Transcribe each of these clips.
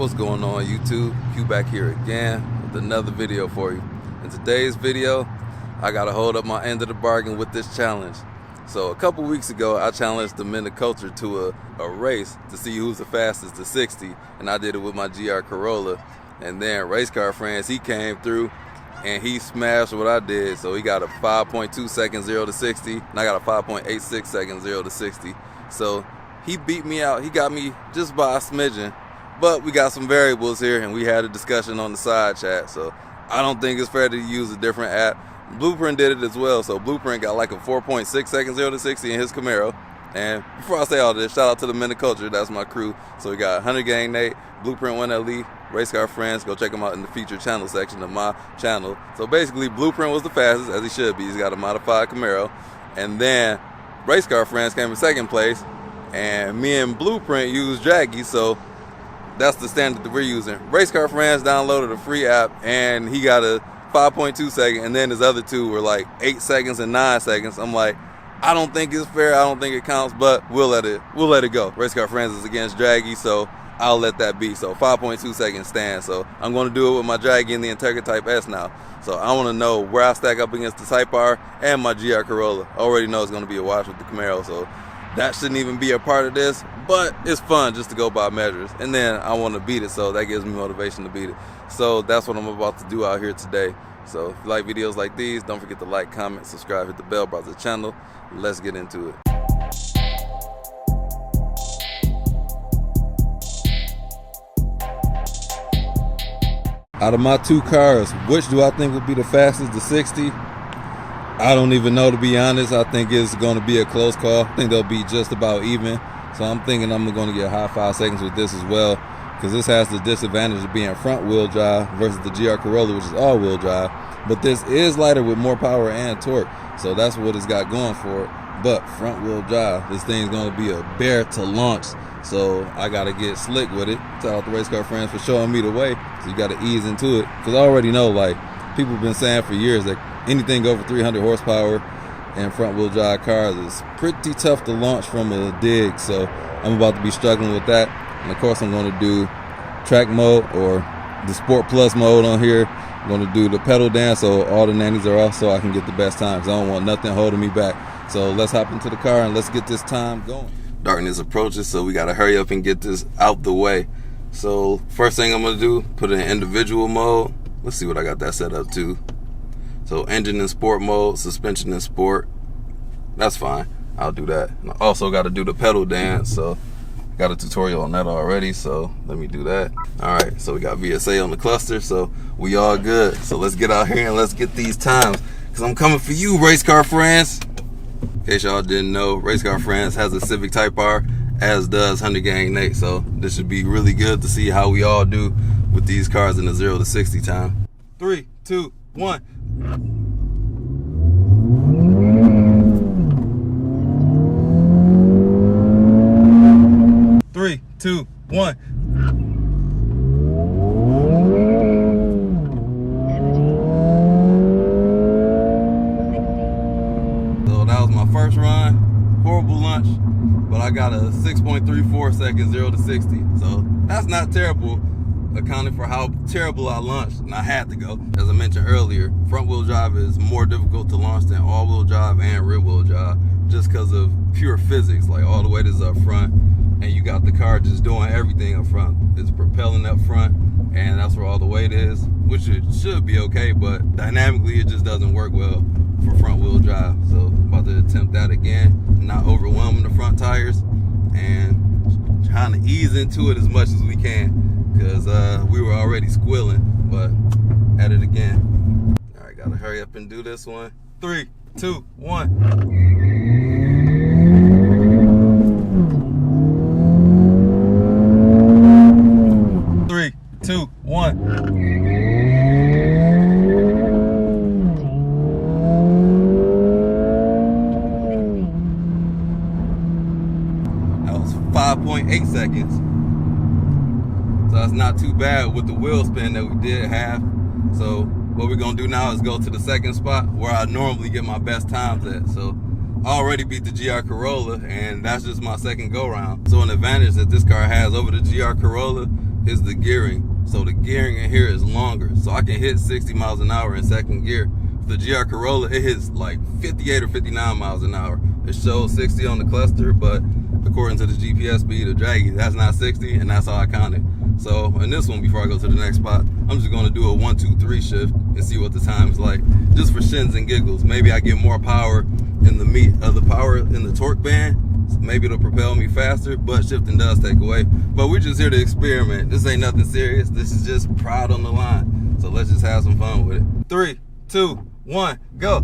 What's going on YouTube? Q back here again with another video for you. In today's video, I gotta hold up my end of the bargain with this challenge. So a couple weeks ago, I challenged the men of culture to a race to see who's the fastest to 60, and I did it with my GR Corolla. And then Race Car Friends, he came through and he smashed what I did. So he got a 5.2 second 0 to 60, and I got a 5.86 second 0 to 60. So he beat me out. He got me just by a smidgen. But we got some variables here, and we had a discussion on the side chat. So I don't think it's fair to use a different app. Blueprint did it as well. So Blueprint got like a 4.6 second 0 to 60 in his Camaro. And before I say all this, shout out to the men of culture. That's my crew. So we got 100 Gang Nate, Blueprint 1LE, Race Car Friends. Go check them out in the featured channel section of my channel. So basically, Blueprint was the fastest, as he should be. He's got a modified Camaro. And then Race Car Friends came in second place. And me and Blueprint used Dragy. So that's the standard that we're using. Race Car Friends downloaded a free app, and he got a 5.2 second, and then his other two were like 8 seconds and 9 seconds. I'm like, I don't think it's fair. I don't think it counts, but we'll let it go. Race Car Friends is against Dragy, so I'll let that be. So 5.2 seconds stand. So I'm going to do it with my Dragy and the Integra Type S now. So I want to know where I stack up against the Type R and my GR Corolla. I already know it's going to be a wash with the Camaro, so that shouldn't even be a part of this, but it's fun just to go by measures. And then I want to beat it, so that gives me motivation to beat it. So that's what I'm about to do out here today. So if you like videos like these, don't forget to like, comment, subscribe, hit the bell, browse the channel. Let's get into it. Out of my two cars, which do I think would be the fastest to 60? I don't even know, to be honest. I think it's going to be a close call. I think they'll be just about even. So I'm thinking I'm going to get high 5 seconds with this as well, because this has the disadvantage of being front wheel drive versus the GR Corolla, which is all wheel drive. But this is lighter with more power and torque, so that's what it's got going for it. But front wheel drive, this thing's going to be a bear to launch, so I got to get slick with it. Shout out to Race Car Friends for showing me the way. So you got to ease into it, because I already know, like, people have been saying for years that anything over 300 horsepower and front wheel drive cars is pretty tough to launch from a dig. So I'm about to be struggling with that. And of course I'm going to do track mode or the Sport Plus mode on here. I'm going to do the pedal down so all the nannies are off, so I can get the best time, because I don't want nothing holding me back. So let's hop into the car and let's get this time going. Darkness approaches, so we got to hurry up and get this out the way. So first thing I'm going to do, put it in individual mode. Let's see what I got that set up to. So engine in sport mode, suspension in sport. That's fine. I'll do that. And I also got to do the pedal dance. So got a tutorial on that already. So let me do that. All right. So we got VSA on the cluster. So we all good. So let's get out here and let's get these times, because I'm coming for you, Race Car Friends. In case y'all didn't know, Race Car Friends has a Civic Type R, as does 100 Gang Nate. So this should be really good to see how we all do with these cars in the 0 to 60 time. 3, 2, 1. Three, two, one. So that was my first run. Horrible launch, but I got a 6.34 second 0 to 60. So that's not terrible, accounting for how terrible I launched, and I had to go. As I mentioned earlier, front wheel drive is more difficult to launch than all wheel drive and rear wheel drive, just because of pure physics. Like, all the weight is up front, and you got the car just doing everything up front. It's propelling up front, and that's where all the weight is, which it should be okay, but dynamically it just doesn't work well for front wheel drive. So I'm about to attempt that again, not overwhelming the front tires, and trying to ease into it as much as we can, because we were already squilling. But at it again. All right, gotta hurry up and do this one. 3, 2, 1. That was 5.8 seconds. So that's not too bad with the wheel spin that we did have. So what we're gonna do now is go to the second spot where I normally get my best times at. So I already beat the GR Corolla, and that's just my second go round. So an advantage that this car has over the GR Corolla is the gearing. So the gearing in here is longer. So I can hit 60 miles an hour in second gear. The GR Corolla, it hits like 58 or 59 miles an hour. It shows 60 on the cluster, but according to the GPS speed of Dragy, that's not 60, and that's how I count it. So in this one, before I go to the next spot, I'm just gonna do a 1, 2, 3 shift and see what the time's like, just for shins and giggles. Maybe I get more power in the meat of the power in the torque band. Maybe it'll propel me faster, but shifting does take away. But we're just here to experiment. This ain't nothing serious. This is just pride on the line. So let's just have some fun with it. 3, 2, 1, go.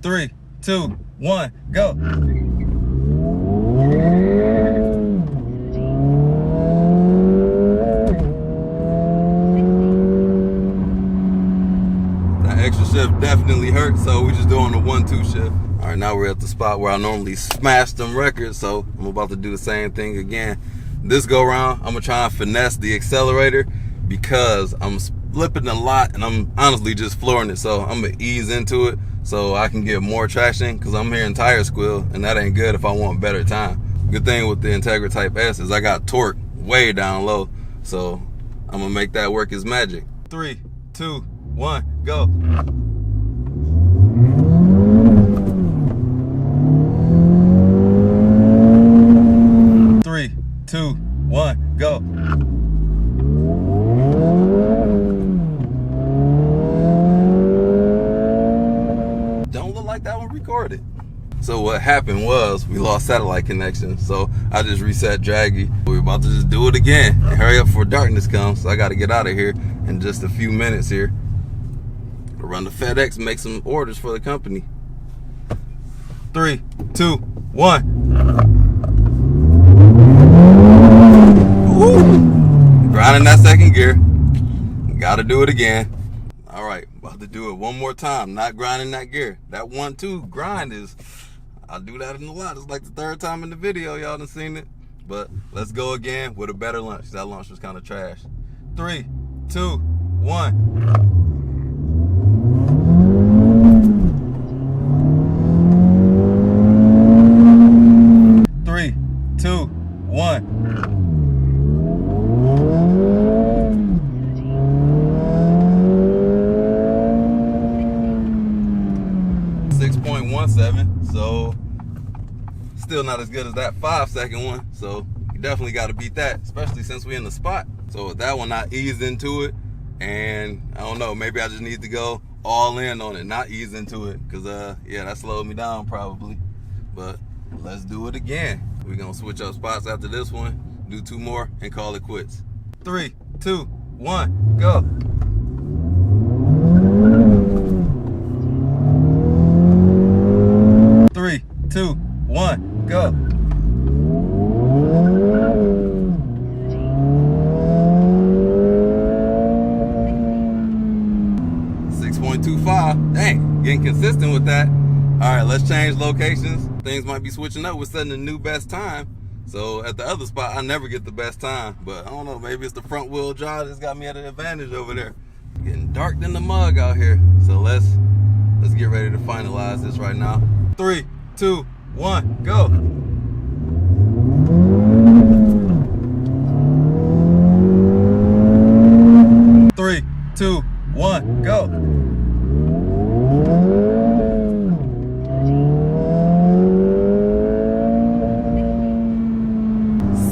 Three, two, one, go. That extra shift definitely hurt, so we're just doing the 1-2 shift. All right, now we're at the spot where I normally smash them records, so I'm about to do the same thing again. This go round, I'm gonna try and finesse the accelerator because I'm flipping a lot and I'm honestly just flooring it. So I'm gonna ease into it so I can get more traction, because I'm hearing tire squeal and that ain't good if I want better time. Good thing with the Integra Type S is I got torque way down low, so I'm gonna make that work as magic. 3, 2, 1, go. Three, two, one, go. Don't look like that one recorded. So what happened was we lost satellite connection, so I just reset Dragy. We're about to just do it again and hurry up before darkness comes. So I got to get out of here in just a few minutes here. Run to FedEx and make some orders for the company. 3, 2, 1. Ooh. Grinding that second gear. Gotta do it again. All right, about to do it one more time. Not grinding that gear. That 1-2 grind is, I do that in a lot. It's like the third time in the video y'all done seen it. But let's go again with a better launch. That launch was kind of trash. 3, 2, 1. So still not as good as that 5-second one, so you definitely got to beat that, especially since we're in the spot. So with that one, I eased into it, and I don't know, maybe I just need to go all in on it, not ease into it, because yeah, that slowed me down probably. But let's do it again. We're gonna switch up spots after this one, do 2 more and call it quits. 3, 2, 1, go. Three, 2, 1, go. 6.25. Dang, getting consistent with that. All right, let's change locations. Things might be switching up. We're setting a new best time. So at the other spot, I never get the best time. But I don't know, maybe it's the front wheel drive that's got me at an advantage over there. Getting dark in the mug out here. So let's get ready to finalize this right now. 3, 2, 1, go. Three, 2, 1, go.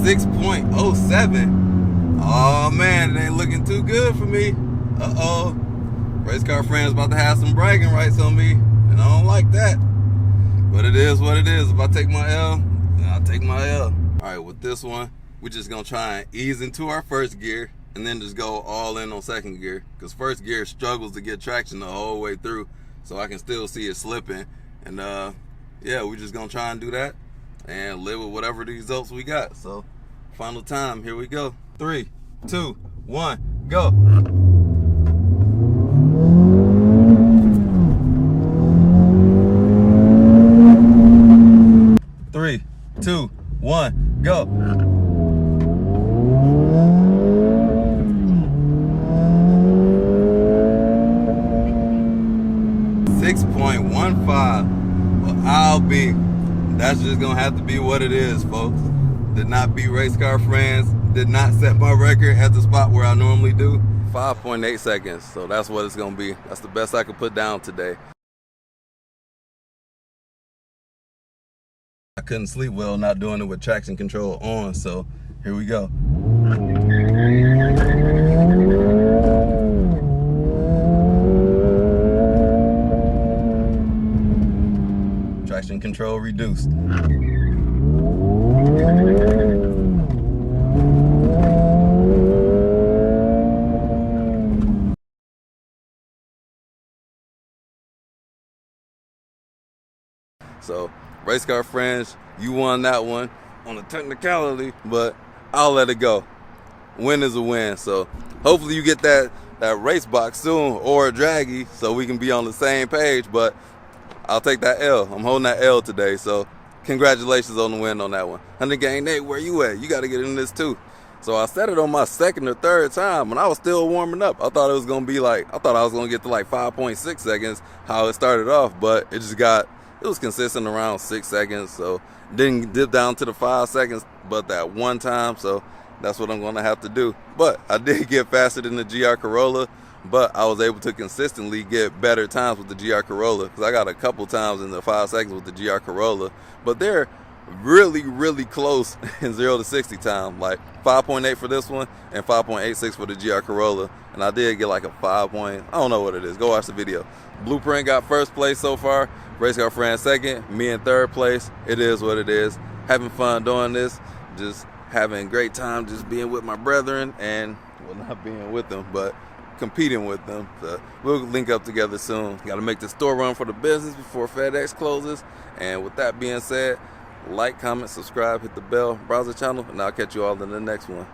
6.07. Oh man, it ain't looking too good for me. Uh-oh. Race car friends about to have some bragging rights on me, and I don't like that. But it is what it is. If I take my L, then I'll take my L. All right, with this one, we're just gonna try and ease into our first gear and then just go all in on second gear, because first gear struggles to get traction the whole way through, so I can still see it slipping. And yeah, we're just gonna try and do that and live with whatever the results we got. So final time, here we go. 3, 2, 1, go. 3, 2, 1, go. 6.15. That's just gonna have to be what it is, folks. Did not beat Race Car Friends, did not set my record at the spot where I normally do. 5.8 seconds, so that's what it's gonna be. That's the best I could put down today. I couldn't sleep well not doing it with traction control on, so here we go. Traction control reduced. So, Race Car Friends, you won that one on a technicality, but I'll let it go. Win is a win. So, hopefully you get that race box soon or a Dragy so we can be on the same page, but I'll take that L. I'm holding that L today, so congratulations on the win on that one. Hunting Gang Nate, where you at? You got to get in this too. So I set it on my second or third time, and I was still warming up. I thought I was going to get to like 5.6 seconds, how it started off, but it was consistent around 6 seconds, so didn't dip down to the 5 seconds, but that one time, so that's what I'm going to have to do. But I did get faster than the GR Corolla, but I was able to consistently get better times with the GR Corolla, because I got a couple times in the 5 seconds with the GR Corolla, but they're really, really close in 0 to 60 time, like 5.8 for this one and 5.86 for the GR Corolla, and I did get like a 5 point, I don't know what it is, go watch the video. Blueprint got first place so far, Race Car Friends second, me in third place. It is what it is. Having fun doing this, just having a great time just being with my brethren, and well, not being with them, but competing with them. So we'll link up together soon. Got to make the store run for the business before FedEx closes. And with that being said, like, comment, subscribe, hit the bell, browse the channel, and I'll catch you all in the next one.